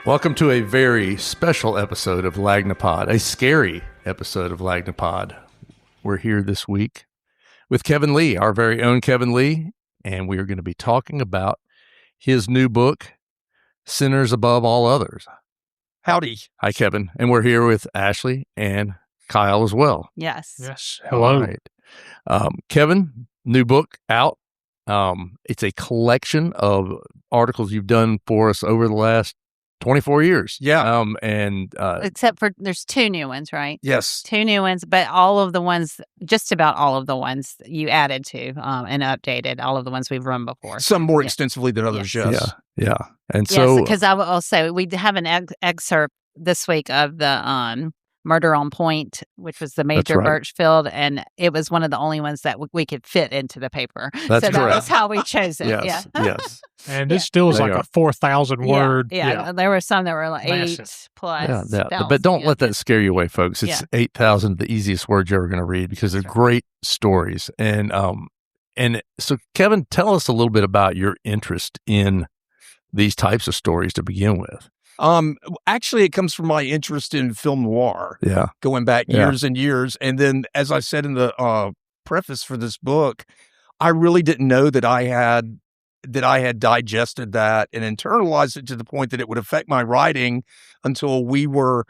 Welcome to a very special episode of Lagnia-POD, a scary episode of Lagnia-POD. We're here this week with Kevin Lee, our very own Kevin Lee, and we are going to be talking about his new book, Sinners Above All Others. Howdy. Hi, Kevin. And we're here with Ashley and Kyle as well. Yes. Hello. Right. Kevin, new book out. It's a collection of articles you've done for us over the last 24 years. Yeah. Except for there's two new ones, right? Yes. Two new ones, but all of the ones, just about all of the ones you added to and updated, all of the ones we've run before. Some more extensively than others, yes. Yeah. And so, because I will also, we have an excerpt this week of the Murder on Point, which was the Major Birchfield, and it was one of the only ones that we could fit into the paper. That's so that was how we chose it. Yes. Yes. And it still is like a 4,000 word. Yeah. There were some that were like massive. 8 plus. But don't let that scare you away, folks. It's 8,000, the easiest words you're ever going to read, because they're great stories. And so, Kevin, tell us a little bit about your interest in these types of stories to begin with. Actually, it comes from my interest in film noir. Yeah. Going back years and years. And then, as I said in the preface for this book, I really didn't know that I had digested that and internalized it to the point that it would affect my writing until we were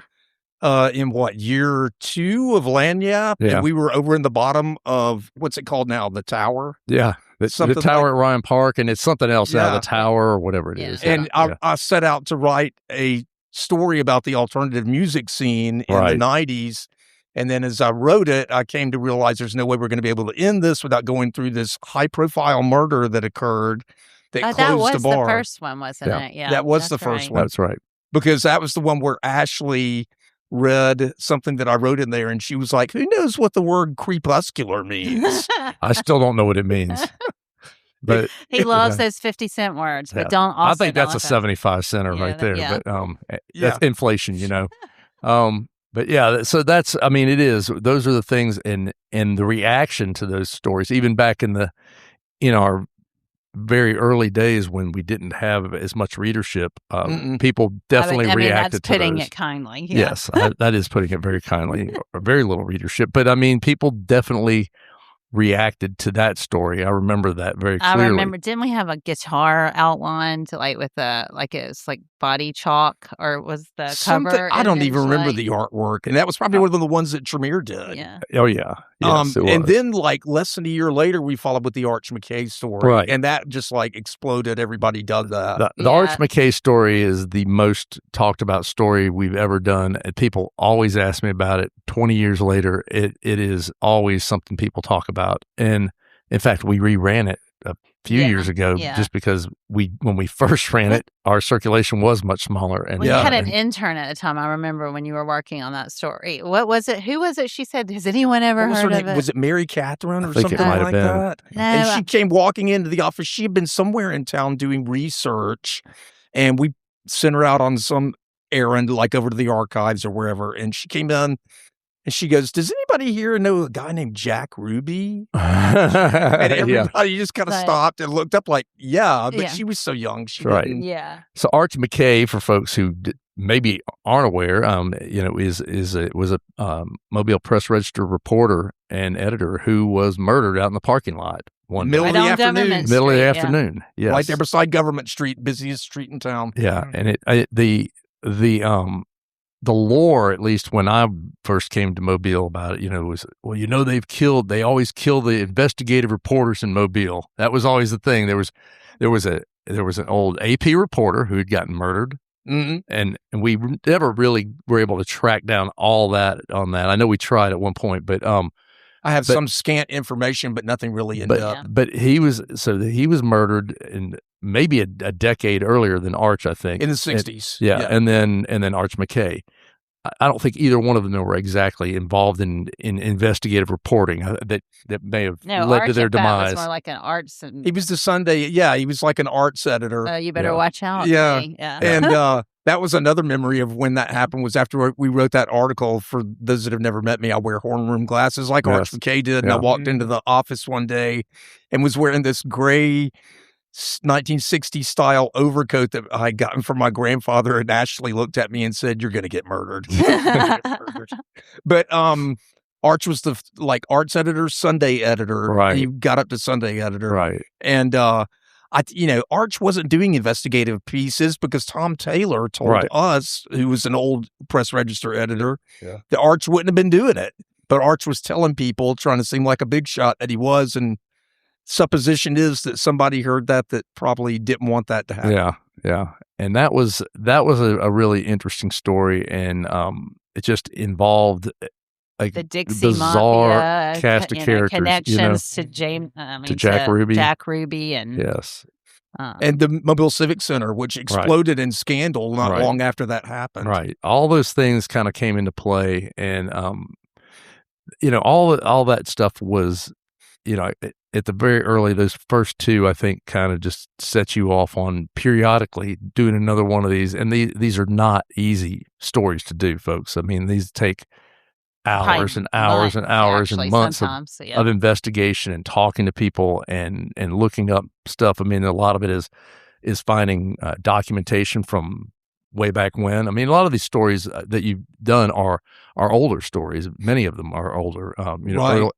in year 2 of Lagnia, and we were over in the bottom of what's it called now, the Tower. Yeah. The Tower at Ryan Park, and it's something else now, the Tower or whatever it is. And I set out to write a story about the alternative music scene in the 90s. And then as I wrote it, I came to realize there's no way we're going to be able to end this without going through this high-profile murder that occurred that closed the bar. That was the first one, wasn't it? Yeah, that was the first one. That's right. Because that was the one where Ashley read something that I wrote in there, and she was like, who knows what the word crepuscular means? I still don't know what it means. But he loves those 50-cent words, but don't also. I think that's a 75-center right there. Yeah. But that's inflation, you know. But yeah, so that's, I mean, it is. Those are the things, and the reaction to those stories, even back in our very early days when we didn't have as much readership, people definitely reacted to those. That's putting it kindly. Yeah. Yes, that is putting it very kindly. Very little readership, but I mean, people definitely reacted to that story. I remember that very clearly. I remember, didn't we have a guitar outlined with it's like body chalk, or was the cover? I don't even remember the artwork, and that was probably one of the ones that Tremere did. Yeah. Oh yeah. Yes, and then less than a year later, we followed with the Arch McKay story, and that just exploded. Everybody dug that. The Arch McKay story is the most talked about story we've ever done, and people always ask me about it. 20 years later, it is always something people talk about, and in fact, we reran it a few years ago just because when we first ran it, our circulation was much smaller. And you had an intern at the time. I remember when you were working on that story. What was it? Who was it? She said, has anyone ever heard of it? Was it Mary Catherine or something like that? No, and she came walking into the office. She had been somewhere in town doing research, and we sent her out on some errand, over to the archives or wherever. And she came in. And she goes, does anybody here know a guy named Jack Ruby? And everybody just kind of stopped and looked up but she was so young. She didn't. Yeah. So Arch McKay, for folks who maybe aren't aware, was a Mobile Press Register reporter and editor who was murdered out in the parking lot one middle of the afternoon. Middle of the afternoon. Yes. Right there beside Government Street, busiest street in town. Yeah. And the lore, at least when I first came to Mobile about it, was, they always kill the investigative reporters in Mobile. That was always the thing. There was an old AP reporter who had gotten murdered. Mm-hmm. And we never really were able to track down all that on that. I know we tried at one point, but I have some scant information, but nothing really in depth. But he was murdered in maybe a decade earlier than Arch, I think, in the 60s. And then Arch McKay. I don't think either one of them were exactly involved in investigative reporting that may have led to their demise. Was more like an arts. He was the Sunday. Yeah, he was like an arts editor. You better watch out. Yeah. And that was another memory of when that happened, was after we wrote that article. For those that have never met me, I wear horn rim glasses like Arch McKay did. And I walked into the office one day and was wearing this gray 1960 style overcoat that I had gotten from my grandfather, and Ashley looked at me and said, "You're going to get murdered." But Arch was the arts editor, Sunday editor. Right. And he got up to Sunday editor. Right. And Arch wasn't doing investigative pieces because Tom Taylor told us, who was an old Press Register editor, that Arch wouldn't have been doing it. But Arch was telling people, trying to seem like a big shot, that he was. And supposition is that somebody heard that probably didn't want that to happen. Yeah, yeah. And that was a really interesting story, and it just involved the Dixie bizarre Mafia, cast of characters, connections to Jack Ruby. Jack Ruby, and yes, and the Mobile Civic Center, which exploded in scandal not long after that happened. Right, all those things kind of came into play, and all that stuff was, at the very early, those first two, I think, kind of just set you off on periodically doing another one of these. And these are not easy stories to do, folks. I mean, these take hours and hours and hours and months of investigation and talking to people and looking up stuff. I mean, a lot of it is finding documentation from way back when. I mean, a lot of these stories that you've done are older stories. Many of them are older.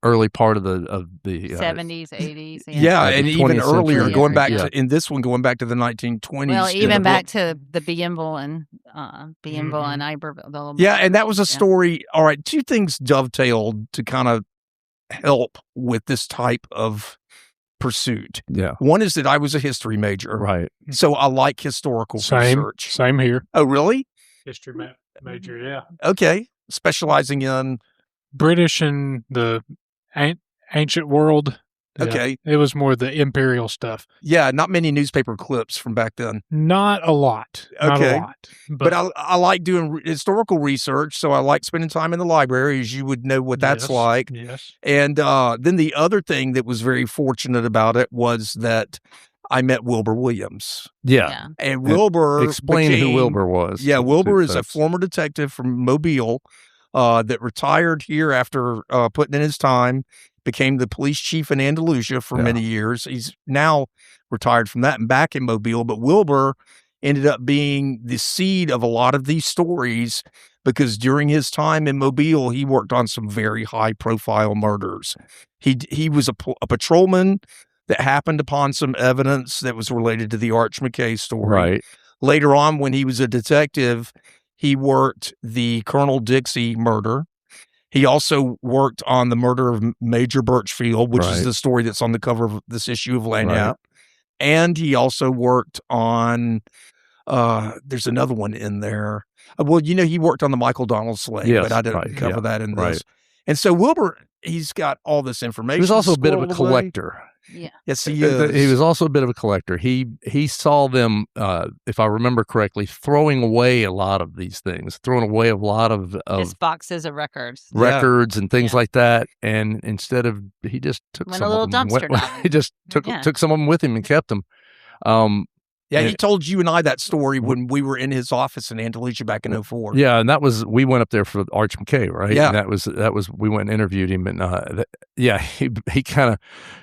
Early part of the 70s, 80s. And even earlier, going back to in this one, going back to the 1920s. Well, even back to the Bienville and and Iberville. Yeah, and that was a story. All right, two things dovetailed to kind of help with this type of pursuit. Yeah. One is that I was a history major. Right. So I like historical research. Same here. Oh, really? History major, yeah. Okay. Specializing in British and the ancient world. Yeah. Okay. It was more the imperial stuff. Yeah, not many newspaper clips from back then. Not a lot. Not a lot. But I like doing historical research, so I like spending time in the library, as you would know what that's like. Yes. And then the other thing that was very fortunate about it was that I met Wilbur Williams. Yeah. And Wilbur explain who Wilbur was. Yeah, Wilbur is a former detective from Mobile that retired here after putting in his time, became the police chief in Andalusia for many years. He's now retired from that and back in Mobile. But Wilbur ended up being the seed of a lot of these stories because during his time in Mobile, he worked on some very high-profile murders. He was a patrolman that happened upon some evidence that was related to the Arch McKay story. Right. Later on, when he was a detective, he worked the Colonel Dixie murder. He also worked on the murder of Major Birchfield, which is the story that's on the cover of this issue of Lagnia. And he also worked on, there's another one in there. Well, he worked on the Michael Donald slave, but I didn't cover that in this. And so Wilbur, he's got all this information. He was also a bit of a collector. Yeah. Yes, he is. He was also a bit of a collector. He saw them, if I remember correctly, throwing away a lot of these things, throwing away a lot of his boxes of records and things like that. And instead of, he just took some of them. He just took some of them with him and kept them. He told you and I that story when we were in his office in Andalusia back in 2004. Yeah, and we went up there for Arch McKay, right? Yeah. And that was we went and interviewed him, and he kind of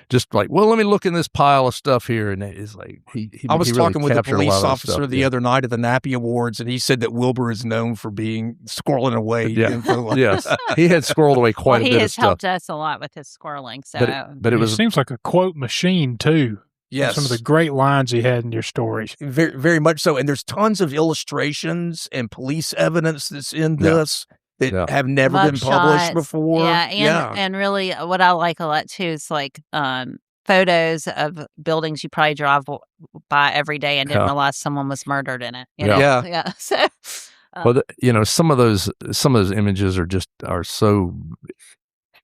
just like, well, let me look in this pile of stuff here, and it's like I was talking with a police officer stuff, the other night at the Nappy Awards, and he said that Wilbur is known for being squirreling away. Yes, he had squirreled away quite a bit of stuff. He has helped us a lot with his squirreling. So, but it seems like a quote machine too. Yes. Some of the great lines he had in your stories. Very, very much so. And there's tons of illustrations and police evidence that's in this that have never been published before. And really what I like a lot too is like photos of buildings you probably drive by every day and didn't realize someone was murdered in it. You know? Yeah. So, well, some of those images are so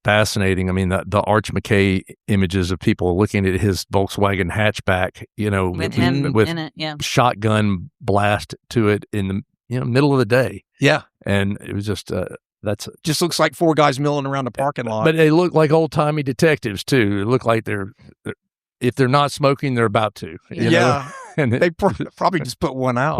fascinating. I mean, the Arch McKay images of people looking at his Volkswagen hatchback, with him in it, shotgun blast to it in the middle of the day. Yeah, and it was just just looks like four guys milling around the parking lot. But they look like old timey detectives too. It look like they're if they're not smoking, they're about to. You know? and they probably just put one out.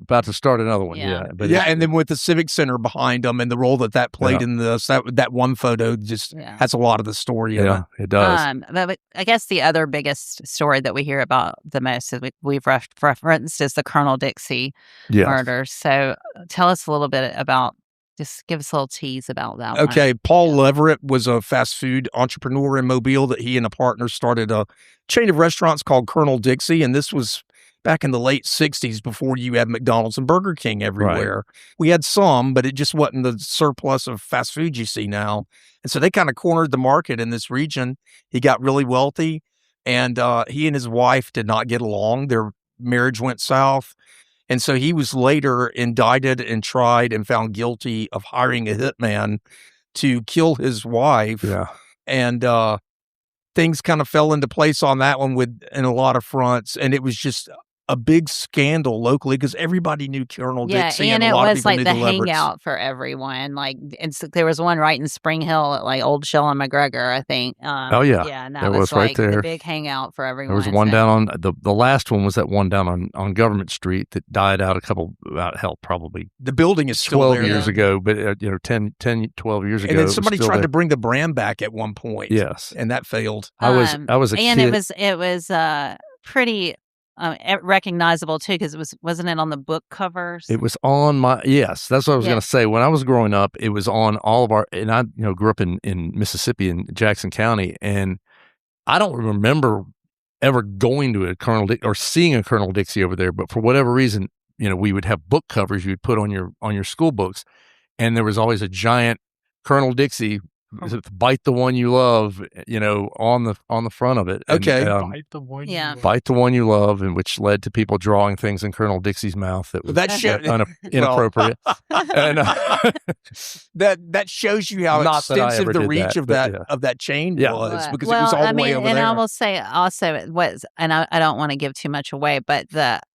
About to start another one. Yeah. Yeah, And then with the Civic Center behind them and the role that played in this, that one photo just has a lot of the story in it. It does. But I guess the other biggest story that we hear about the most is we've referenced is the Colonel Dixie murder. So tell us a little bit about. Just give us a little tease about that one. Okay, Paul Leverett was a fast food entrepreneur in Mobile that he and a partner started a chain of restaurants called Colonel Dixie, and this was back in the late 60s before you had McDonald's and Burger King everywhere. Right. We had some, but it just wasn't the surplus of fast food you see now. And so they kind of cornered the market in this region. He got really wealthy, and he and his wife did not get along. Their marriage went south. And so he was later indicted and tried and found guilty of hiring a hitman to kill his wife. Yeah. And things kind of fell into place on that one in a lot of fronts. And it was just a big scandal locally because everybody knew Colonel Dixie. And a it lot was of people like knew the Leveretts. hangout for everyone. Like there was one right in Spring Hill at like Old Shell and McGregor, I think. Yeah, and that was right like there. The big hangout for everyone. There was one down on the last one was that one down on Government Street that died out probably the building is still 12 there years now. ago, but 10, 12 years ago. And then somebody tried to bring the brand back at one point. Yes, and that failed. I was a kid. And it was pretty recognizable too because wasn't it on the book covers? It was on that's what I was going to say. When I was growing up, it was on all of and I grew up in Mississippi in Jackson County, and I don't remember ever going to a Colonel or seeing a Colonel Dixie over there, but for whatever reason, we would have book covers you would put on your school books, and there was always a giant Colonel Dixie. Bite the one you love, on the front of it. Okay, bite the one. Bite the one you love, and which led to people drawing things in Colonel Dixie's mouth that was inappropriate. And that shows you how extensive the reach of that chain was because it was all the way over there. And I will say also it was, and I don't want to give too much away, but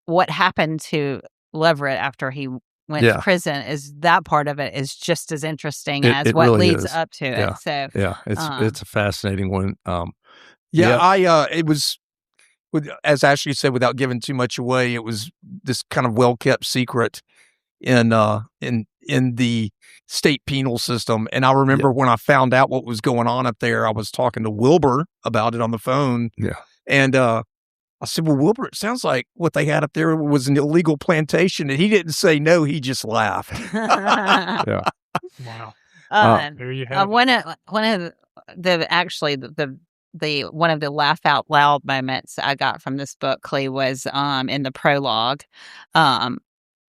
what happened to Leverett after he went to prison is that part of it is just as interesting as what really leads up to it. So it's a fascinating one. It was, as Ashley said, without giving too much away, it was this kind of well kept secret in the state penal system. And I remember when I found out what was going on up there, I was talking to Wilbur about it on the phone. Yeah, and I said, well, Wilbur, it sounds like what they had up there was an illegal plantation. And he didn't say no. He just laughed. Yeah. Wow. There you have one of the laugh out loud moments I got from this book, Clee, was in the prologue.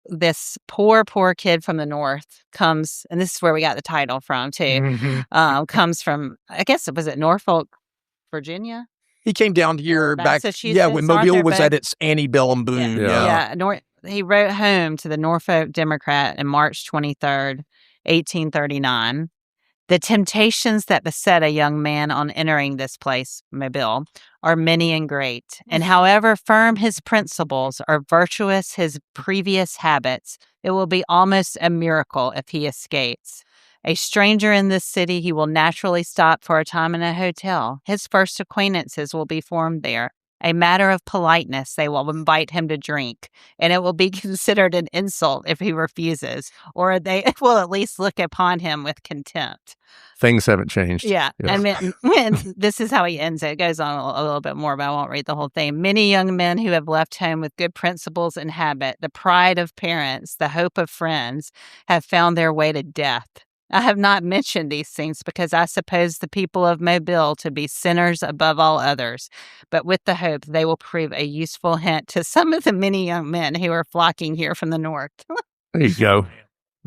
This poor kid from the north comes, and this is where we got the title from too. Comes from, I guess was it Norfolk, Virginia? He came down here back, when Mobile was at its antebellum boom. He wrote home to the Norfolk Democrat on March 23rd, 1839. The temptations that beset a young man on entering this place, Mobile, are many and great. And however firm his principles or virtuous his previous habits, it will be almost a miracle if he escapes. A stranger in this city, he will naturally stop for a time in a hotel. His first acquaintances will be formed there. A matter of politeness, they will invite him to drink, and it will be considered an insult if he refuses, or they will at least look upon him with contempt. Things haven't changed. Yeah. And this is how he ends it. It goes on a little bit more, but I won't read the whole thing. Many young men who have left home with good principles and habit, the pride of parents, the hope of friends, have found their way to death. I have not mentioned these things because I suppose the people of Mobile to be sinners above all others, but with the hope they will prove a useful hint to some of the many young men who are flocking here from the north. There you go.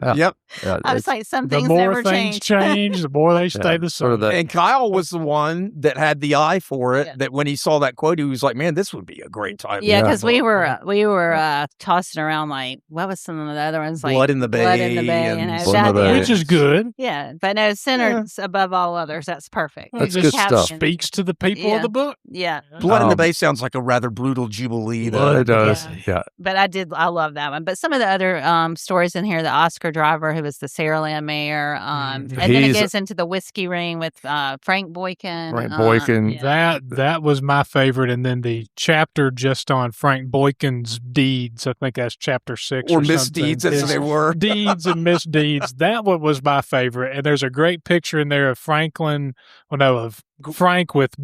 Yep. I was like, some the things more never things change, the more they stay the same. And Kyle was the one that had the eye for it. That when he saw that quote, he was like, "Man, this would be a great title." Yeah, because we were tossing around like, what was some of the other ones? Like Blood in the Bay, which is good. Yeah, but no, sinners above all others. That's perfect. That's good stuff. Speaks to the people of the book. Yeah, Blood in the Bay sounds like a rather brutal jubilee. It does. Yeah. But I love that one. But some of the other stories in here, the Oscar trucker driver who was the Saraland mayor. And then it goes into the whiskey ring with Frank Boykin. Frank Boykin. That was my favorite. And then the chapter just on Frank Boykin's deeds, I think that's chapter 6 or misdeeds, as they were. Deeds and misdeeds. That one was my favorite. And there's a great picture in there of Frank with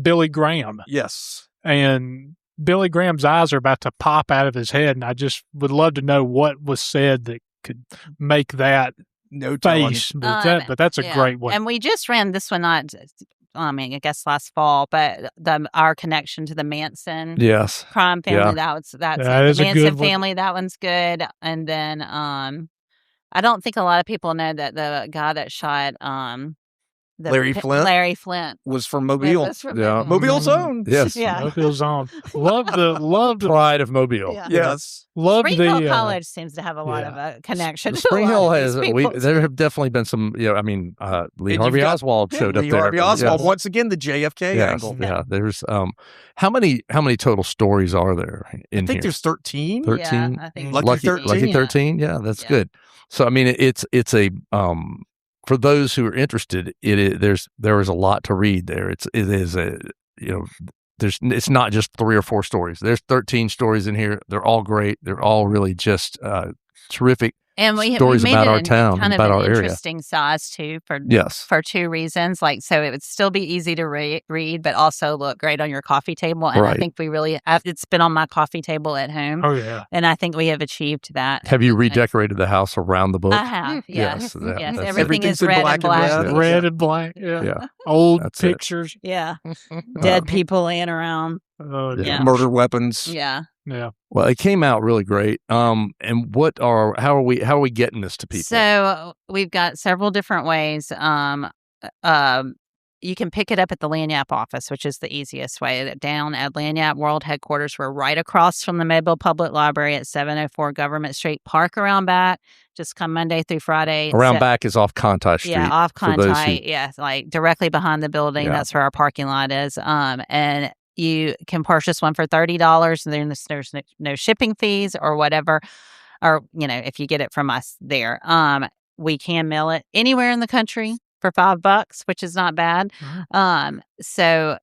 Billy Graham. Yes. And Billy Graham's eyes are about to pop out of his head, and I just would love to know what was said that could make that face. But that's a great one. And we just ran this one, I guess last fall, but our connection to the Manson crime family, that's the Manson family. That one's good. And then I don't think a lot of people know that the guy that shot Larry Flint was from Mobile. Mobile's own. Yes. Mobile's own. Love the pride of Mobile. Yeah. Yes. Love Spring Hill College seems to have a lot of a connection. Spring Hill has. There have definitely been some. Lee Harvey Oswald showed up there. Lee Harvey Oswald once again, the JFK angle. Yeah. There's how many total stories are there in here? I think there's 13. 13. Yeah, I think Lucky 13. Lucky 13. Yeah, that's good. So I mean, it's a for those who are interested, there is a lot to read there. It's not just 3 or 4 stories. There's 13 stories in here. They're all great. They're all really just terrific. And stories made about it our town, kind about of our an area. Interesting size too for 2 reasons. So it would still be easy to read, but also look great on your coffee table. And I think it's been on my coffee table at home. Oh yeah, and I think we have achieved that. Have you redecorated the house around the book? I have. Yes. Yes. Everything is red and black. Red and black. Yeah. Old pictures. Yeah. Dead people laying around. Murder weapons. Yeah. Yeah. Well, it came out really great. And how are we getting this to people? So we've got several different ways. You can pick it up at the Lagnia-POD office, which is the easiest way. Down at Lagnia World Headquarters, we're right across from the Mobile Public Library at 704 Government Street. Park around back. Just come Monday through Friday. Around back is off Conti Street. Yeah, off Conti. Like directly behind the building. Yeah. That's where our parking lot is. And you can purchase one for $30, and then there's no shipping fees or whatever. Or, if you get it from us there. We can mail it anywhere in the country for $5, which is not bad. Mm-hmm. So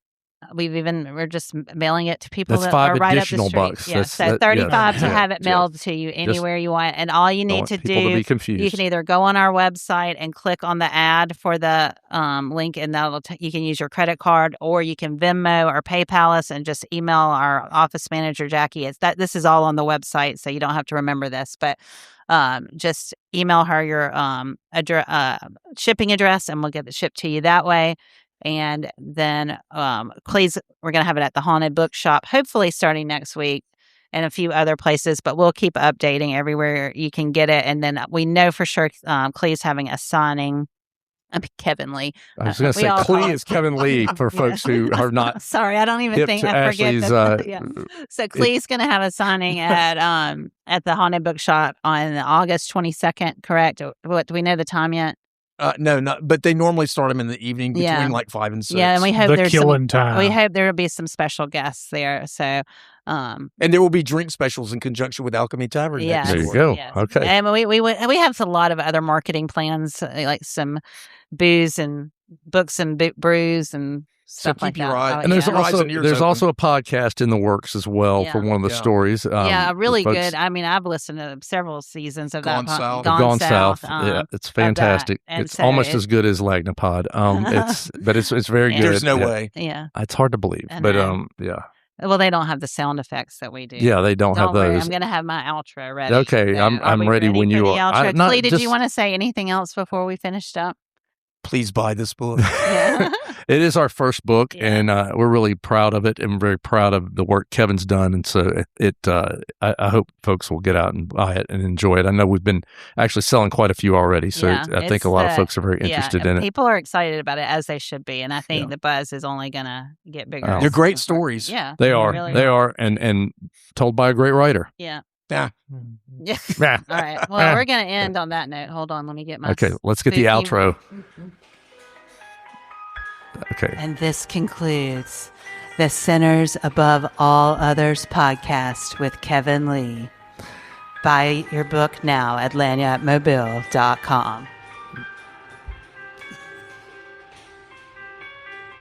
we're just mailing it to people that are right up the street. $5 Yeah, so $35 to have it mailed to you anywhere you want. And all you need to do, you can either go on our website and click on the ad for the link, and you can use your credit card, or you can Venmo or PayPal us and just email our office manager, Jackie. This is all on the website, so you don't have to remember this, but just email her your shipping address, and we'll get it shipped to you that way. And then Clee's, we're going to have it at the Haunted Bookshop, hopefully starting next week, and a few other places, but we'll keep updating everywhere you can get it. And then we know for sure Clee's having a signing. Kevin Lee. I was going to say Clee is Kevin Lee for folks who are not. Sorry, I don't even think I forget that. So Clee's going to have a signing at the Haunted Bookshop on August 22nd. Correct? What do we know the time yet? No, not. But they normally start them in the evening between like 5 and 6. Yeah, and we hope time. We hope there will be some special guests there. So, and there will be drink specials in conjunction with Alchemy Tavern. Yeah, there you go. Yes. Okay, and we have a lot of other marketing plans, like some booze and books and brews and stuff like that. And there's also a podcast in the works as well for one of the stories. Really good. I mean, I've listened to several seasons of Gone that. South. Gone South. Yeah, it's fantastic. It's almost as good as Lagnia-POD. It's very good. There's no way. Yeah, it's hard to believe, but yeah. Well, they don't have the sound effects that we do. Yeah, they don't have those. I'm going to have my outro ready. Okay, so I'm ready when you are. Clee, did you want to say anything else before we finished up? Please buy this book. Yeah. It is our first book, and we're really proud of it, and very proud of the work Kevin's done. And so I hope folks will get out and buy it and enjoy it. I know we've been actually selling quite a few already, so I think a lot of folks are very interested in it. People are excited about it, as they should be, and I think the buzz is only going to get bigger. They're great stories. Yeah, they are. They are, and told by a great writer. Yeah. Yeah. All right. Well, we're going to end on that note. Hold on. Let me get my. Okay. Let's get the outro. Okay. And this concludes the Sinners Above All Others podcast with Kevin Lee. Buy your book now at Lagnia-POD.com.